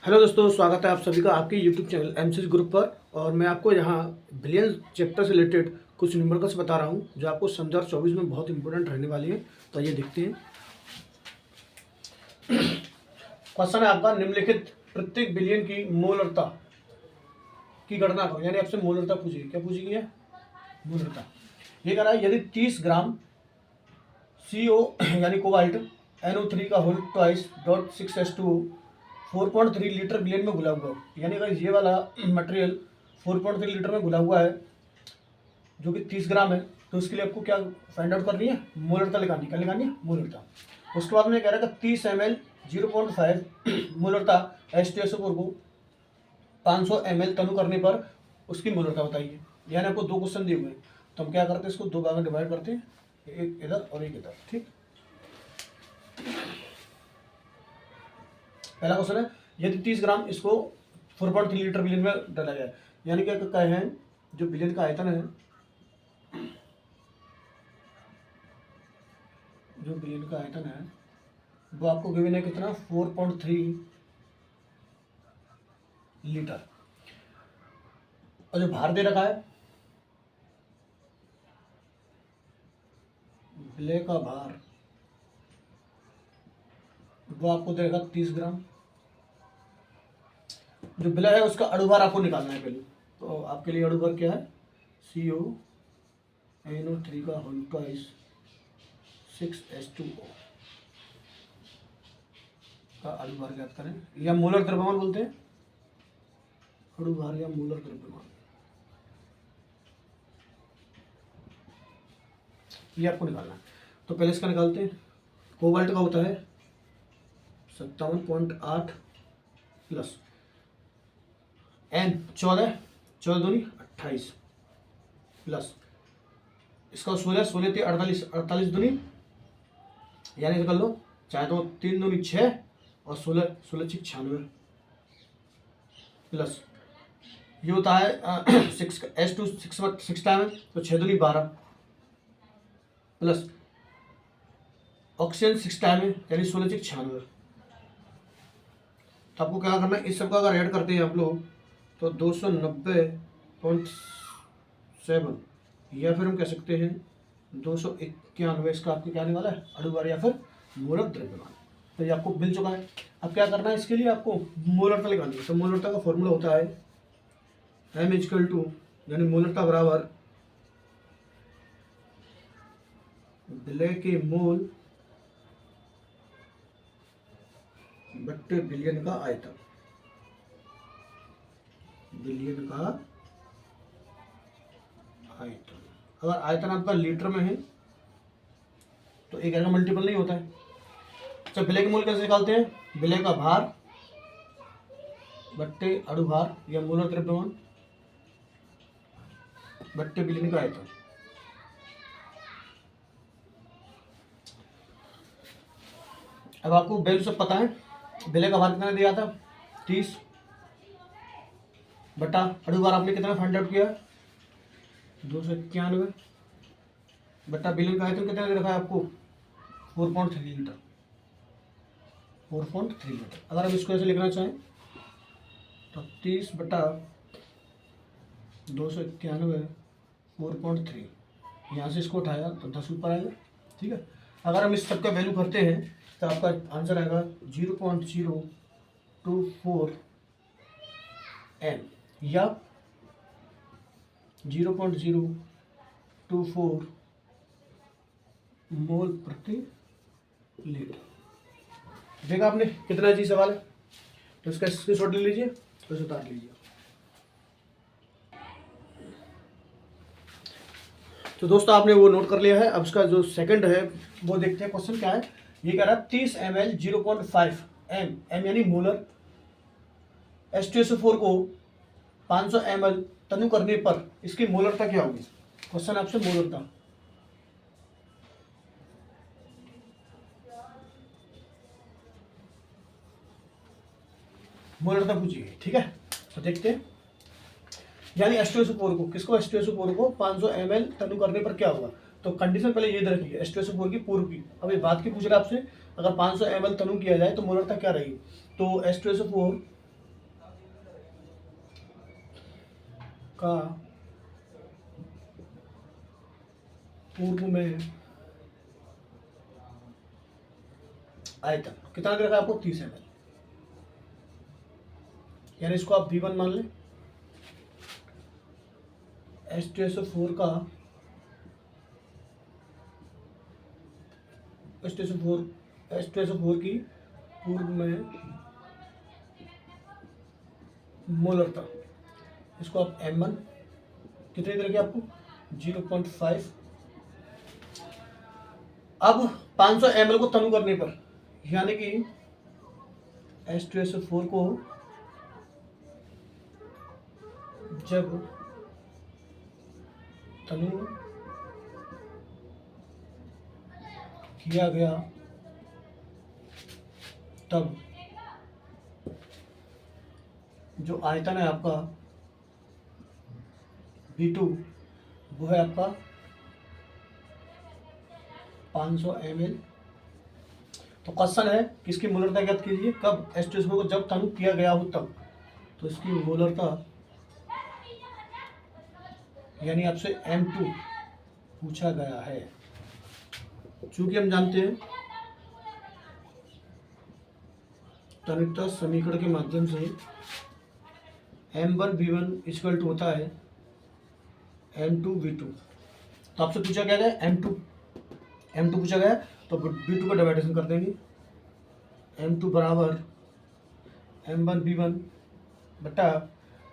Hello दोस्तों, स्वागत है आप सभी का आपके यूट्यूब चैनल एमसीएस ग्रुप पर। और मैं आपको यहाँ बिलियन चैप्टर से रिलेटेड कुछ न्यूमेरिकल्स बता रहा हूँ जो आपको सन 2024 में बहुत इंपॉर्टेंट रहने वाली है। तो ये देखते हैं। क्वेश्चन है आपका, निम्नलिखित प्रत्येक बिलियन की मोलरता की गणना करो। यानी आपसे मोलरता पूछेगी। क्या पूछेगी है? मोलरता। ये कह रहा है यदि 30 ग्राम CO यानी कोबाल्ट NO3 का होल ट्वाइस डॉट 6s2 4.3 लीटर बिलियन में घुला हुआ हो। यानी अगर ये वाला मटेरियल 4.3 लीटर में घुला हुआ है जो कि 30 ग्राम है, तो उसके लिए आपको क्या फाइंड आउट करनी है? मोलरता निकालनी। क्या निकालनी है? मोलरता। उसके बाद में कह रहा था 30 ml 0.5 मोलरता H2SO4 को 500 ml तनु करने पर उसकी मोलरता बताइए। यानी आपको दो क्वेश्चन दिए हुए हैं, तो हम क्या करते हैं, इसको दो भाग में डिवाइड करते हैं, एक इधर और एक इधर। ठीक, पहला क्वेश्चन है यदि 30 ग्राम इसको 4.3 लीटर बिलियन में डाला जाए। यानी क्या कहे हैं, जो बिलियन का आयतन है, जो बिलियन का आयतन है वो आपको गिवन है कितना? 4.3 लीटर। और जो भार दे रखा है, विलय का भार वो आपको दे रखा 30 ग्राम। जो विलय है उसका अणुभार आपको निकालना है पहले। तो आपके लिए अणुभार क्या है? CONO3 का होल ट्वाइस 6s2O का अणुभार ज्ञात करें, या मोलर द्रव्यमान बोलते हैं, अणुभार या मोलर द्रव्यमान, ये आपको निकालना है। तो पहले इसका निकालते हैं। कोबाल्ट का होता है 57.8 प्लस N 14 दूनी 28 प्लस इसका 16 थी 48 दूनी, यानी कर लो चाहे तो 3 दूनी 6 और 16 96 प्लस ये होता है 6 टाइम है तो 6 दूनी 12 प्लस ऑक्सीजन 6 टाइम है यानी 16 96। तो आपको क्या करना है, इस सब का अगर ऐड करते हैं आप लोग तो 290.7, या फिर हम कह सकते हैं 291। इसका आपको क्या आने वाला है? अणुभार या फिर मोलर द्रव्यमान। तो ये आपको मिल चुका है। अब क्या करना है, इसके लिए आपको मोलरता निकालनी है। तो मोलरता का फॉर्मूला होता है M यानी मोलरता बराबर विलय के मोल बट्टे बिलियन का आयतन। बिलियन का आयतन, अगर आयतन आपका लीटर में है तो एक का मल्टीपल नहीं होता है। अच्छा, विलय के मोल कैसे निकालते हैं? विलय का भार बट्टे अणुभार या मोलर द्रव्यमान बट्टे बिलियन का आयतन। अब आपको वैल्यू सब पता है। विलय का भार कितना दिया था? 30 बटा अणुभार आपने कितना फाइंड आउट किया? 291 बटा बिलियन का आयतन कितना दे रखा है आपको? 4.3 लीटर। 4.3 लीटर। अगर हम इसको ऐसे लिखना चाहें तो 30 बटा 291 4.3, यहाँ से इसको उठाया तो 10 ऊपर आएगा। ठीक है, अगर हम इस सब का वैल्यू करते हैं तो आपका आंसर आएगा 0.024 N या 0.024 मोल प्रति लीटर। देखा आपने कितना जी सवाल है? तो इसका स्क्रीनशॉट ले लीजिए, तो इसे उतार लीजिए। तो दोस्तों आपने वो नोट कर लिया है। अब इसका जो सेकंड है वो देखते हैं। क्वेश्चन क्या है? ये कह रहा है 30 ml 0.5 M यानी मोलर H2SO4 को 500 ml तनु करने पर इसकी मोलरता क्या होगी? क्वेश्चन आपसे मोलरता। मोलरता पूछिए। ठीक है, तो देखते हैं। यानी H2SO4 को, किसको? H2SO4 को 500 ml तनु करने पर क्या होगा? तो कंडीशन पहले ये दे रखी है H2SO4 की पूर्व की। अब ये बात की पूछ रहा है आपसे, अगर 500 ml तनु किया जाए तो मोलरता क्या रहेगी? तो H2SO4 का पूर्व में आयतन कितना दे रखा है आपको 30 ml, यानी इसको आप V1 मान लें। H2SO4 का H2SO4 की पूर्व में मोलरता, इसको आप M1 कितने दे रखे आपको 0.5। अब 500 ml को तनु करने पर, यानी कि H2SO4 को जब तनु किया गया तब जो आयतन है आपका V2 वो है आपका 500 ml। तो क्वेश्चन है कि इसकी मोलरता ज्ञात कीजिए कब H2SO4 को जब तनु किया गया हो तब। तो इसकी मोलरता यानी आपसे M2 पूछा गया है। चूंकि हम जानते हैं तनिकता समीकरण के माध्यम से M1V1 इक्वल टू होता है M2V2। तो आपसे पूछा क्या गया M2 पूछा गया, तो V2 का डिवाइडेशन कर देंगे। M2 बराबर M1V1 बटा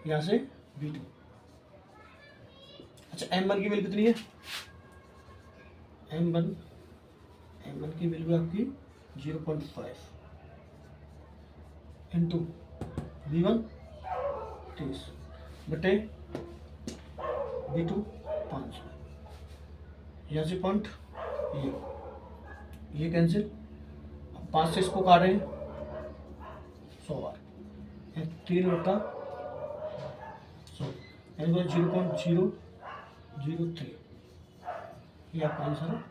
यहाँ से V2। अच्छा M1 की वैल्यू कितनी है, M1 की वैल्यू आपकी 0.5 इंटू V1 30 बटे V2 500। यहाँ से पॉइंट ये कैंसिल, 5 से इसको काटें 100 बार, 3 बटा 100 यानी 0.003। ये आपका आंसर है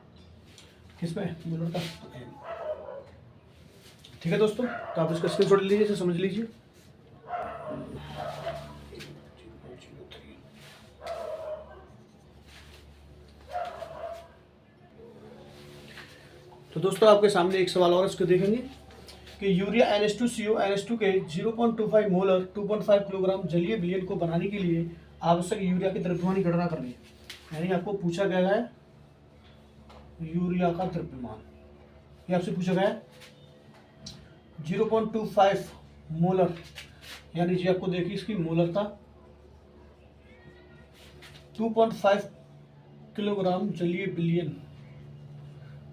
किसमें मोलरता M। ठीक है दोस्तों, तो आप इसका स्क्रीनशॉट ले लीजिए, इसे समझ लीजिए। तो दोस्तों आपके सामने एक सवाल और इसको देखेंगे कि यूरिया NH2CO NH2 के 0.25 मोलर 2.5 किलोग्राम जलीय विलयन को बनाने के लिए आवश्यक यूरिया की द्रव्यमान की गणना करनी है। यानी आपको पूछा गया है यूरिया का द्रव्यमान, ये आपसे पूछा गया है 0.25 मोलर, यानी जी आपको देखिए इसकी मोलरता 2.5 किलोग्राम जलीय विलयन।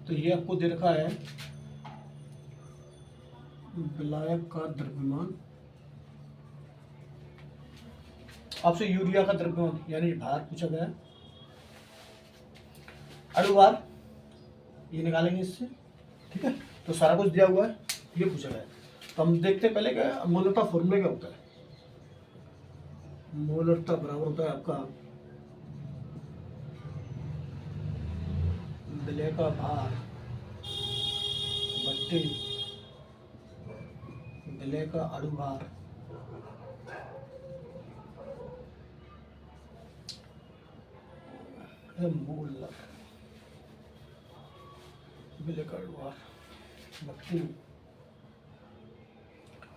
तो ये आपको दे रखा है विलायक का द्रव्यमान, आपसे यूरिया का द्रव्यमान यानी भार पूछा गया है। अणुभार ये निकालेंगे इससे, ठीक है। तो सारा कुछ दिया हुआ है, ये पूछा गया है। तो हम देखते हैं पहले क्या मोलरता फॉर्मूला क्या होता है। मोलरता बराबर होता है आपका विलय का भार बट्टे विलय का अणुभार मोलर विलय का अणुभार बट्टे।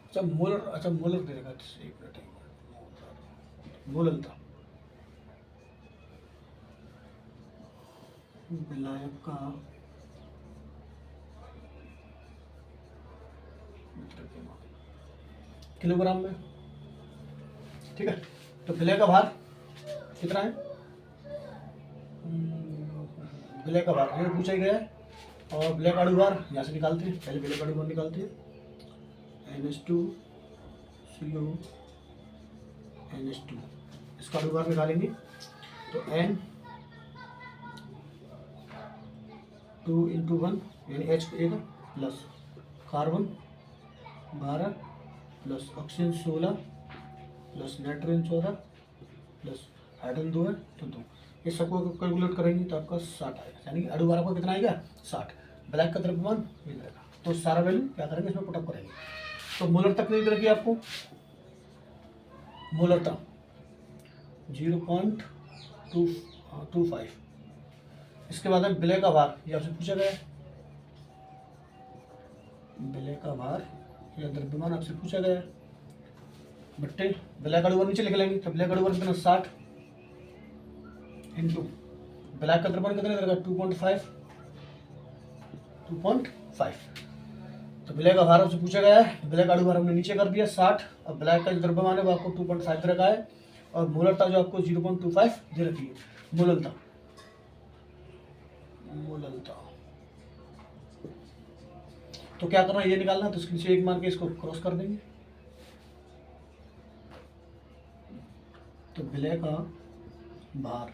अच्छा मोलर देगा, एक मिनट मोलरता विलायक का किलोग्राम में, ठीक है। तो विलय का भार कितना है, विलय का भार ये पूछा गया है। और विलय का अणुभार यहाँ से निकालते हैं, पहले विलय का अणुभार निकालते हैं NH2CO NH2, इसका अणुभार निकालेंगे तो N 2 × 1 यानी H एक plus carbon 12 plus oxygen 16 plus nitrogen 14 plus hydrogen 2 है तो 2। ये सबको कैलकुलेट करेंगे तो आपका 60 आएगा, यानी अणुभार आपका कितना आएगा 60। ब्लैक का द्रव्यमान मिल जाएगा, तो सारा वैल्यू क्या करेंगे इसमें पुटअप करेंगे। तो मोलर तक नहीं रखिए आपको, मोलरता 0.25। इसके बाद में विलय का भार, ये आपसे पूछा गया है। विलय का भार या द्रव्यमान आपसे पूछा गया है। बट्टे विलय का ऊपर नीचे लिख लेंगे, तो विलय का ऊपर कितना 60 इंटू विलय का द्रव्यमान कितना रहेगा 2.5। तो विलय का भार आपसे पूछा गया है, विलय का भार हमने नीचे कर दिया 60। अब विलय का जो द्रव्यमान है वो आपको 2.5 दे रखा है, और मोलरता जो आपको 0.25 दे रखी है। मोललता तो क्या करना है, ये निकालना है, तो इसके नीचे 1 मान के इसको क्रॉस कर देंगे। तो विलय का भार,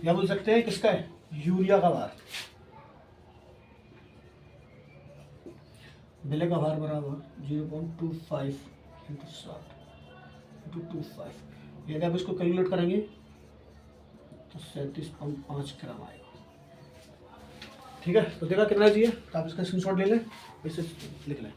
या बोल सकते हैं किसका है, यूरिया का भार। विलय का भार बराबर 0.25 इंटू 60 इंटू 25। यदि आप इसको कैलकुलेट करेंगे तो 37.5 ग्राम आएगा। ठीक है, तो देखा कितना चाहिए, तो आप इसका स्क्रीनशॉट ले लें, इसे लिख लें।